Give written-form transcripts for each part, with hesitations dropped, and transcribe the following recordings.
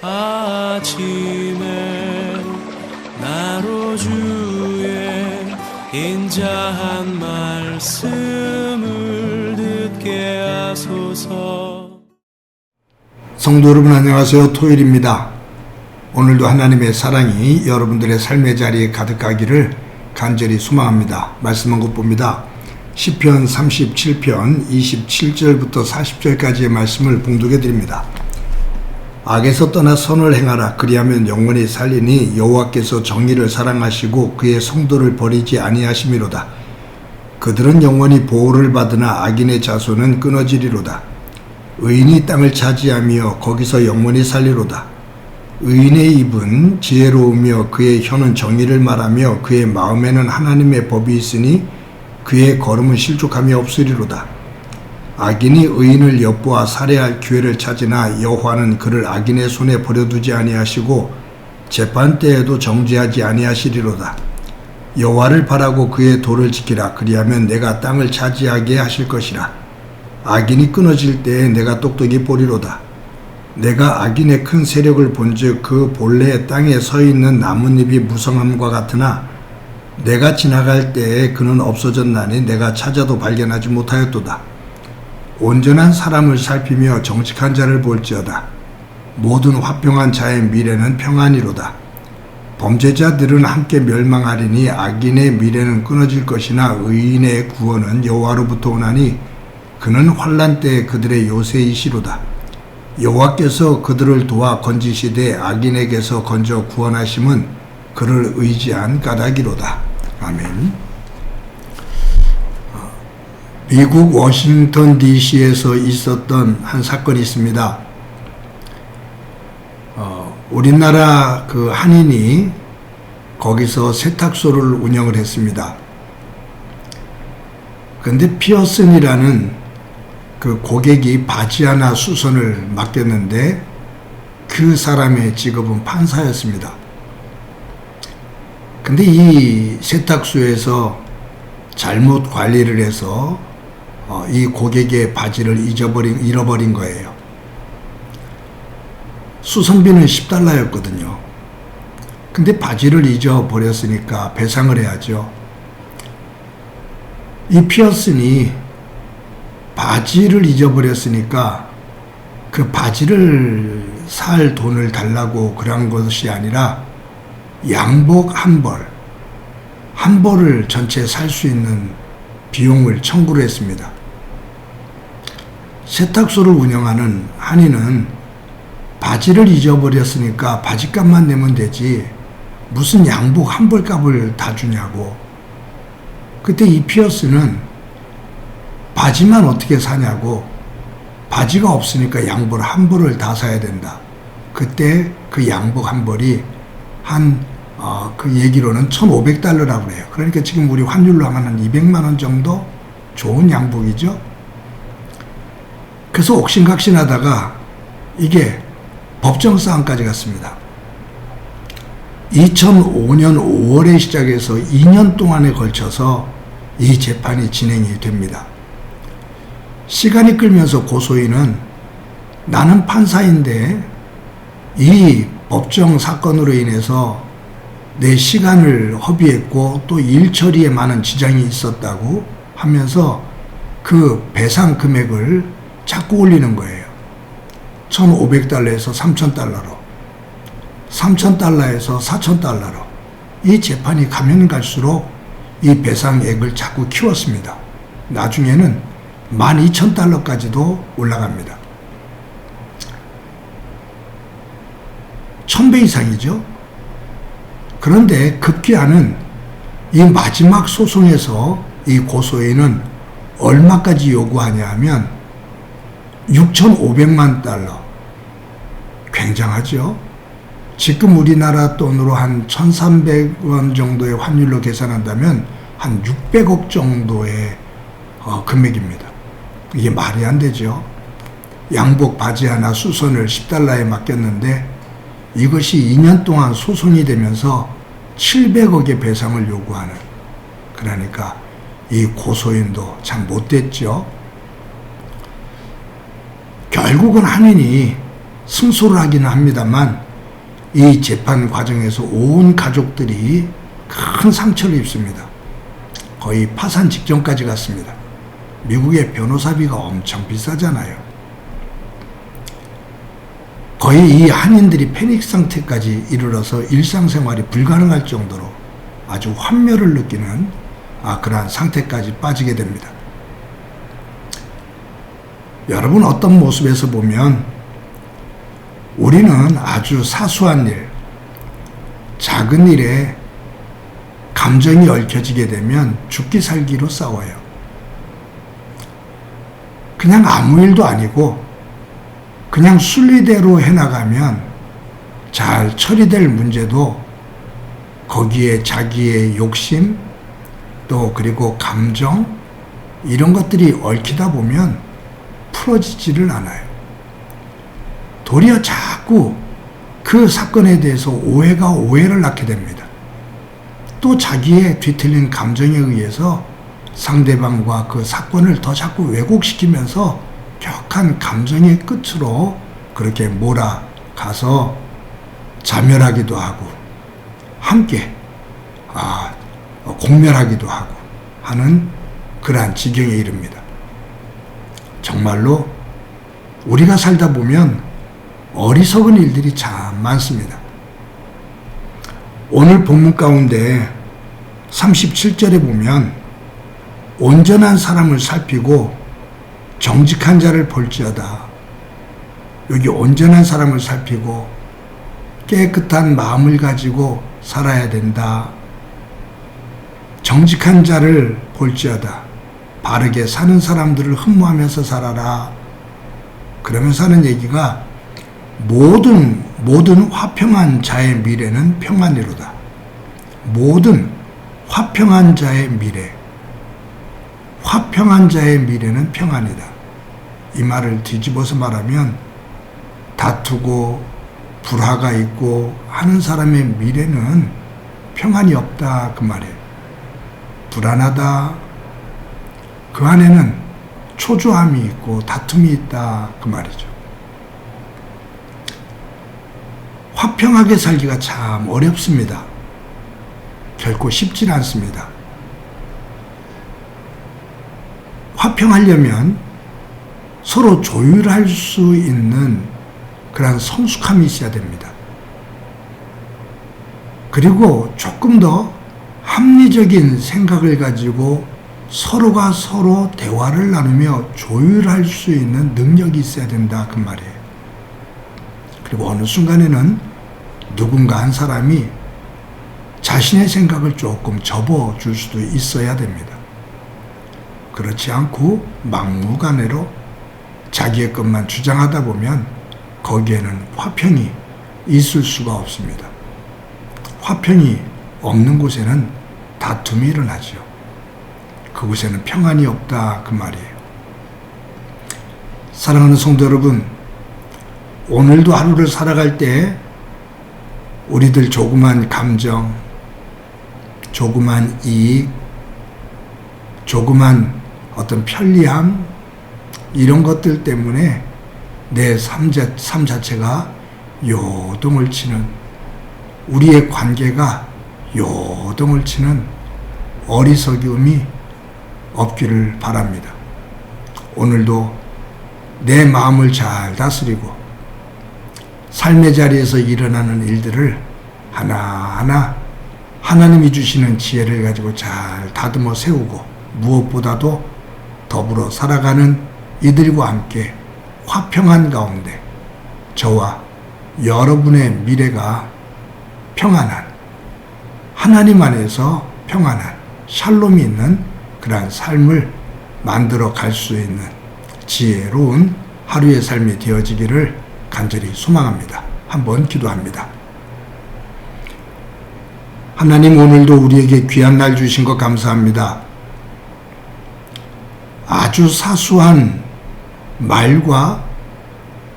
아침에 나로 주의 인자한 말씀을 듣게 하소서. 성도 여러분 안녕하세요. 토요일입니다. 오늘도 하나님의 사랑이 여러분들의 삶의 자리에 가득하기를 간절히 소망합니다. 말씀 한 곳 봅니다. 시편 37편 27절부터 40절까지의 말씀을 봉독해 드립니다. 악에서 떠나 선을 행하라. 그리하면 영원히 살리니 여호와께서 정의를 사랑하시고 그의 성도를 버리지 아니하심이로다. 그들은 영원히 보호를 받으나 악인의 자손은 끊어지리로다. 의인이 땅을 차지하며 거기서 영원히 살리로다. 의인의 입은 지혜로우며 그의 혀는 정의를 말하며 그의 마음에는 하나님의 법이 있으니 그의 걸음은 실족함이 없으리로다. 악인이 의인을 엿보아 살해할 기회를 찾으나 여호와는 그를 악인의 손에 버려두지 아니하시고 재판 때에도 정죄하지 아니하시리로다. 여호와를 바라고 그의 도를 지키라. 그리하면 내가 땅을 차지하게 하실 것이라. 악인이 끊어질 때에 내가 똑똑히 보리로다. 내가 악인의 큰 세력을 본즉 그 본래 땅에 서 있는 나뭇잎이 무성함과 같으나 내가 지나갈 때에 그는 없어졌나니 내가 찾아도 발견하지 못하였도다. 온전한 사람을 살피며 정직한 자를 볼지어다. 모든 화평한 자의 미래는 평안이로다. 범죄자들은 함께 멸망하리니 악인의 미래는 끊어질 것이나 의인의 구원은 여호와로부터 오나니 그는 환난 때에 그들의 요새이시로다. 여호와께서 그들을 도와 건지시되 악인에게서 건져 구원하심은 그를 의지한 까닭이로다. 아멘. 미국 워싱턴 DC에서 있었던 한 사건이 있습니다. 우리나라 그 한인이 거기서 세탁소를 운영을 했습니다. 그런데 피어슨이라는 그 고객이 바지 하나 수선을 맡겼는데 그 사람의 직업은 판사였습니다. 근데 이 세탁소에서 잘못 관리를 해서 이 고객의 바지를 잃어버린 거예요. 수선비는 $10였거든요. 근데 바지를 잊어버렸으니까 배상을 해야죠. 이 피어슨이 바지를 잊어버렸으니까 그 바지를 살 돈을 달라고 그런 것이 아니라 양복 한 벌을 전체 살 수 있는 비용을 청구를 했습니다. 세탁소를 운영하는 한인은 바지를 잊어버렸으니까 바지값만 내면 되지 무슨 양복 한 벌 값을 다 주냐고. 그때 이 피어스는 바지만 어떻게 사냐고. 바지가 없으니까 양복 한 벌을 다 사야 된다. 그때 그 양복 한 벌이 그 얘기로는 $1,500라고 그래요. 그러니까 지금 우리 환율로 하면 한 200만 원 정도 좋은 양복이죠. 그래서 옥신각신하다가 이게 법정 싸움까지 갔습니다. 2005년 5월에 시작해서 2년 동안에 걸쳐서 이 재판이 진행이 됩니다. 시간이 끌면서 고소인은 나는 판사인데 이 법정 사건으로 인해서 내 시간을 허비했고 또 일 처리에 많은 지장이 있었다고 하면서 그 배상 금액을 자꾸 올리는 거예요. $1,500에서 $3,000로, $3,000에서 $4,000로. 이 재판이 가면 갈수록 이 배상액을 자꾸 키웠습니다. 나중에는 $12,000까지도 올라갑니다. 1000배 이상이죠. 그런데 급기야는 이 마지막 소송에서 이 고소인은 얼마까지 요구하냐 하면 $6,500만. 굉장하죠. 지금 우리나라 돈으로 한 1,300원 정도의 환율로 계산한다면 한 600억 정도의 금액입니다. 이게 말이 안 되죠. 양복 바지 하나 수선을 $10에 맡겼는데 이것이 2년 동안 소송이 되면서 700억의 배상을 요구하는. 그러니까 이 고소인도 참 못됐죠. 결국은 한인이 승소를 하기는 합니다만 이 재판 과정에서 온 가족들이 큰 상처를 입습니다. 거의 파산 직전까지 갔습니다. 미국의 변호사비가 엄청 비싸잖아요. 거의 이 한인들이 패닉 상태까지 이르러서 일상생활이 불가능할 정도로 아주 환멸을 느끼는 그러한 상태까지 빠지게 됩니다. 여러분, 어떤 모습에서 보면 우리는 아주 사소한 일, 작은 일에 감정이 얽혀지게 되면 죽기 살기로 싸워요. 그냥 아무 일도 아니고 그냥 순리대로 해나가면 잘 처리될 문제도 거기에 자기의 욕심, 또 그리고 감정, 이런 것들이 얽히다 보면 풀어지지를 않아요. 도리어 자꾸 그 사건에 대해서 오해가 오해를 낳게 됩니다. 또 자기의 뒤틀린 감정에 의해서 상대방과 그 사건을 더 자꾸 왜곡시키면서 격한 감정의 끝으로 그렇게 몰아가서 자멸하기도 하고 함께 공멸하기도 하고 하는 그러한 지경에 이릅니다. 정말로 우리가 살다 보면 어리석은 일들이 참 많습니다. 오늘 본문 가운데 37절에 보면 온전한 사람을 살피고 정직한 자를 볼지어다. 여기 온전한 사람을 살피고 깨끗한 마음을 가지고 살아야 된다. 정직한 자를 볼지어다. 바르게 사는 사람들을 흠모하면서 살아라. 그러면서 하는 얘기가 모든 화평한 자의 미래는 평안이로다. 모든 화평한 자의 미래, 화평한 자의 미래는 평안이다. 이 말을 뒤집어서 말하면 다투고 불화가 있고 하는 사람의 미래는 평안이 없다, 그 말이에요. 불안하다, 그 안에는 초조함이 있고 다툼이 있다, 그 말이죠. 화평하게 살기가 참 어렵습니다. 결코 쉽진 않습니다. 화평하려면 서로 조율할 수 있는 그런 성숙함이 있어야 됩니다. 그리고 조금 더 합리적인 생각을 가지고 서로가 서로 대화를 나누며 조율할 수 있는 능력이 있어야 된다, 그 말이에요. 그리고 어느 순간에는 누군가 한 사람이 자신의 생각을 조금 접어줄 수도 있어야 됩니다. 그렇지 않고 막무가내로 자기의 것만 주장하다 보면 거기에는 화평이 있을 수가 없습니다. 화평이 없는 곳에는 다툼이 일어나죠. 그곳에는 평안이 없다, 그 말이에요. 사랑하는 성도 여러분, 오늘도 하루를 살아갈 때 우리들 조그만 감정, 조그만 이익, 조그만 어떤 편리함, 이런 것들 때문에 내 삶 자체가 요동을 치는, 우리의 관계가 요동을 치는 어리석음이 없기를 바랍니다. 오늘도 내 마음을 잘 다스리고 삶의 자리에서 일어나는 일들을 하나하나 하나님이 주시는 지혜를 가지고 잘 다듬어 세우고, 무엇보다도 더불어 살아가는 이들과 함께 화평한 가운데 저와 여러분의 미래가 평안한, 하나님 안에서 평안한 샬롬이 있는 그러한 삶을 만들어 갈 수 있는 지혜로운 하루의 삶이 되어지기를 간절히 소망합니다. 한번 기도합니다. 하나님, 오늘도 우리에게 귀한 날 주신 것 감사합니다. 아주 사소한 말과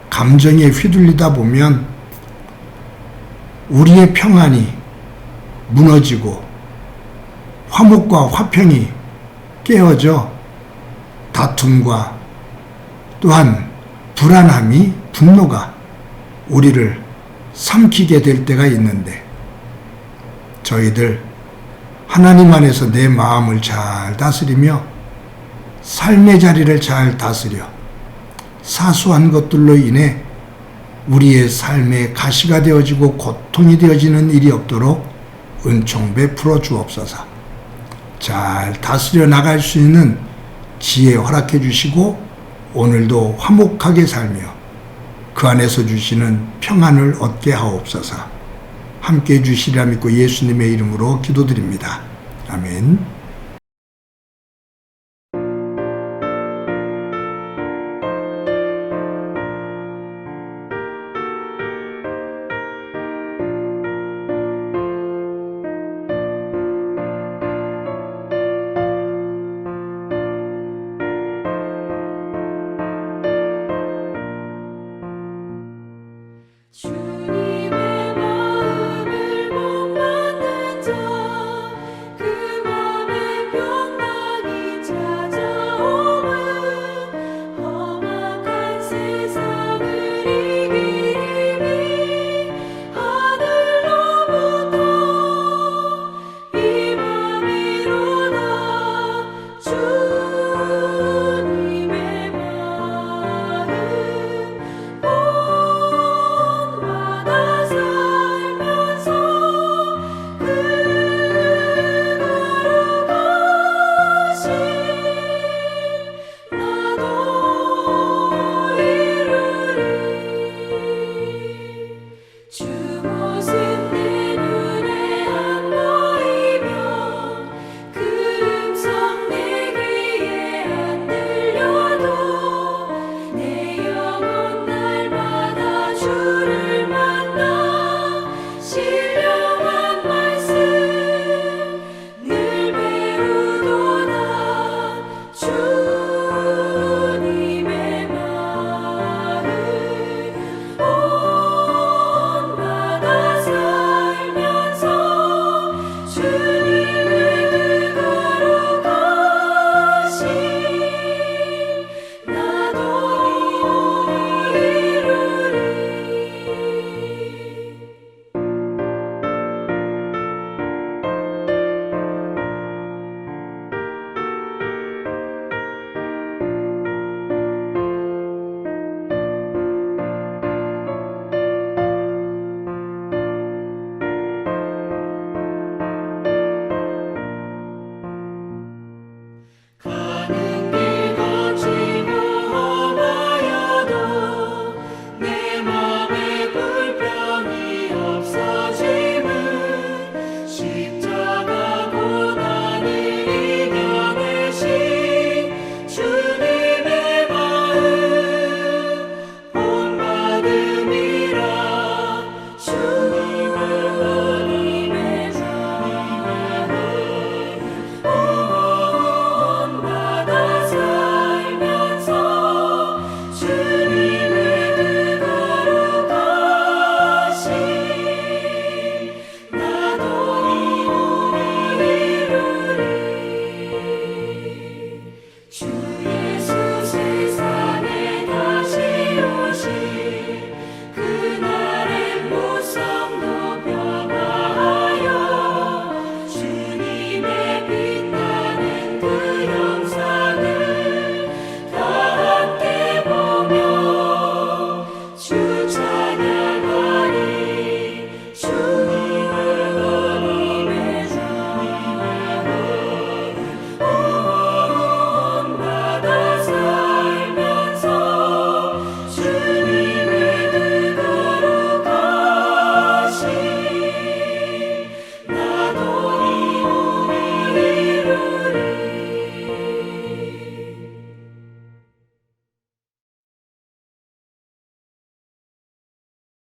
감정에 휘둘리다 보면 우리의 평안이 무너지고 화목과 화평이 깨어져 다툼과 또한 불안함이, 분노가 우리를 삼키게 될 때가 있는데 저희들 하나님 안에서 내 마음을 잘 다스리며 삶의 자리를 잘 다스려 사소한 것들로 인해 우리의 삶의 가시가 되어지고 고통이 되어지는 일이 없도록 은총 베풀어 주옵소서. 잘 다스려 나갈 수 있는 지혜 허락해 주시고 오늘도 화목하게 살며 그 안에서 주시는 평안을 얻게 하옵소서. 함께해 주시리라 믿고 예수님의 이름으로 기도드립니다. 아멘. 주